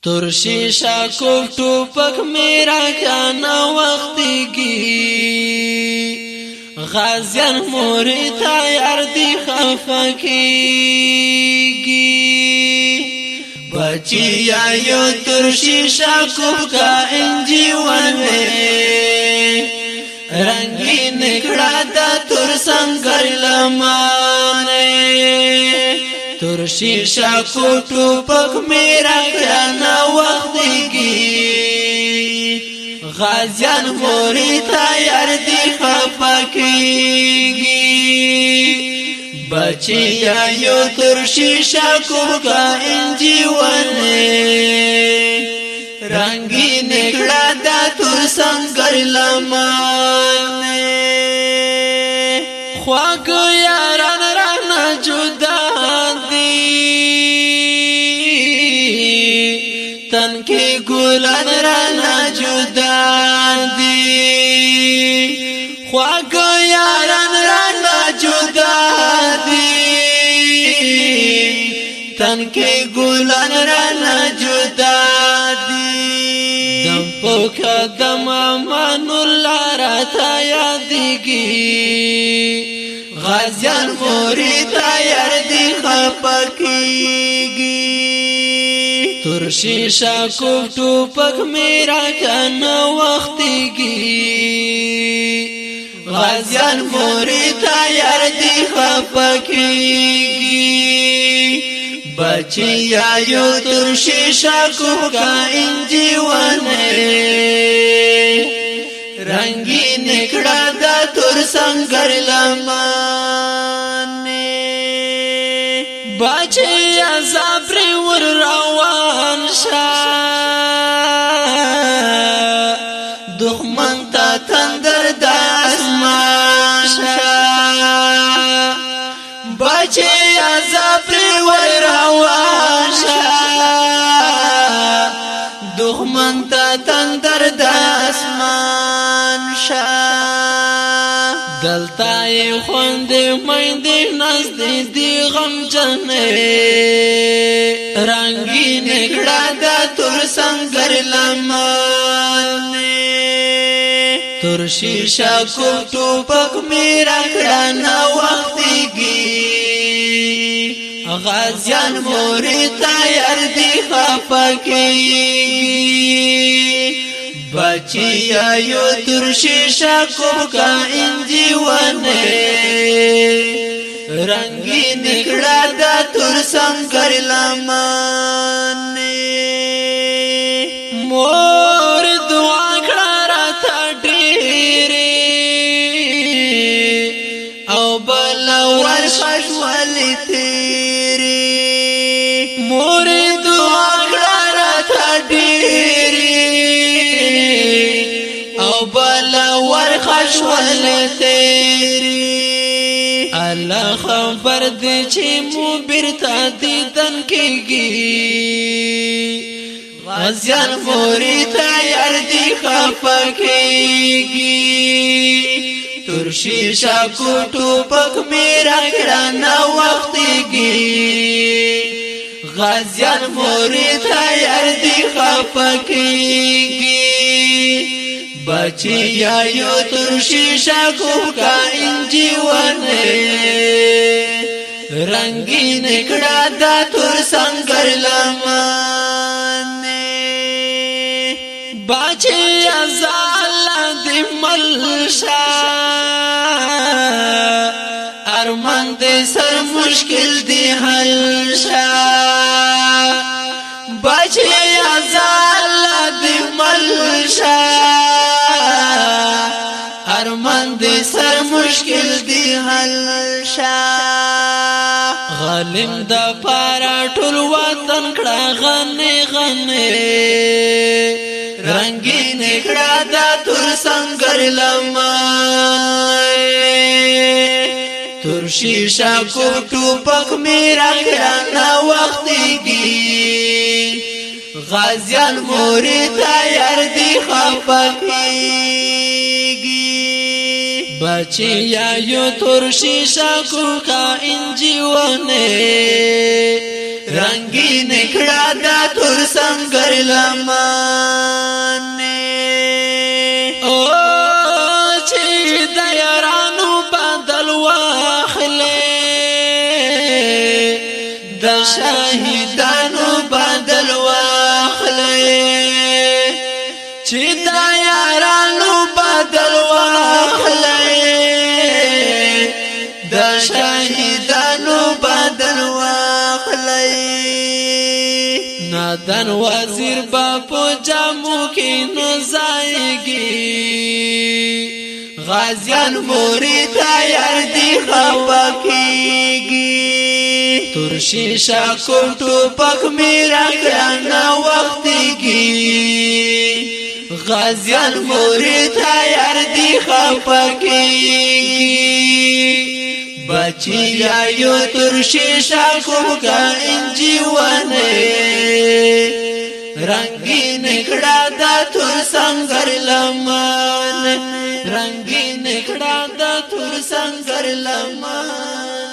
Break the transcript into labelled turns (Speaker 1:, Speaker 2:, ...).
Speaker 1: تور شیشہ کو ټوپک میرا کانا وقتی گی غازیان موری تیار دی خفکی گی بچی آیو تور شیشہ کو کا انجیوان میں رنگی نکڑا دا تور سنگر لمانے تور شیشہ کو ټوپک میرا کانا وقتی گی غازیان موری تیار دی خفکیگی بچی آیو تور شیشہ کو کا انجیوانے رنگی نکڑا دا تور سنگر لمانے خواگ یاران رانا جدا تن کی گلان رانا جدا دی خواگ یاران رانا جدا دی تن کی گلان رانا جدا دی دم پوکا دم امان اللہ راتا یادگی غازیان موری تیار دی خپکیگی تور شیشہ کو ټوپک میرا کانا وقتی گی غازیان موری تیار دی خفکیگی بچی آیو تور شیشہ کو کا انجیوانے رنگی نکڑا دا تور سنگر لمانے بچی ازابری ور روان شا دخمن تا تندر دا اسمان شا بچی ازابری ور روان شا دخمن تا تندر دا اسمان شا دلتای خوندی میندی نزدی دی غم جنے رنگی نکڑا دا تور سنگر لمانے تور شیشہ کو ټوپک میرا کڑانا وقتی گی غازیان موری تیار دی خفکیگی بچی آیو تور شیشہ کو کا انجیوانے رنگی نکڑا دا تور سنگر لمانے مور دعا کڑا راتا ڈیرے او بلور خشوالی تیرے مور دعا کڑا راتا ڈیرے او بلور خشوالی تیرے اللہ خبر دی چی مو برتا دیدن کیگی غازیان موری تیار دی خفکیگی تور شیشہ کو ټوپک میرا کڑانا وقتی گی غازیان موری تیار دی خفکیگی بچی آیو تور شیشہ کو کا انجیوانے رنگی نکڑا دا تور سنگر لمانے بچی ازالا دی ملشا ارمان دی سر مشکل دی حلشا بچی ازالا دی ملشا ارمان دی سر مشکل دی حل شا غالم دا پارا ټول وطن کړه غنه غنه رنگی نکړه دا تور سنگر لمانے تور شیشہ کو ټوپک میرا کانا وقتی گی غازیان موری تیار دی خفکیگی بچی آیو تور شیشہ کو کا انجیوانے رنگی نکڑا دا تور سنگر لمن
Speaker 2: او چې د یارانو بدل واخلې
Speaker 1: د شهیدانو بدل واخلې چې د یارانو بدل واخلې د شهیدانو بدل واخلې
Speaker 2: نادان وزیر با په جامو کې نزایږي
Speaker 1: غازیان موري تیار دي خپکیږي تور شیشه کوټو پک میرا کړه وختيږي غازیان موري تیار دي خپکیږي بچی یو تور شیشه کوکا انجیونه رنگین کړه د تور سنگر لمن رنگین کړه د تور سنگر لمن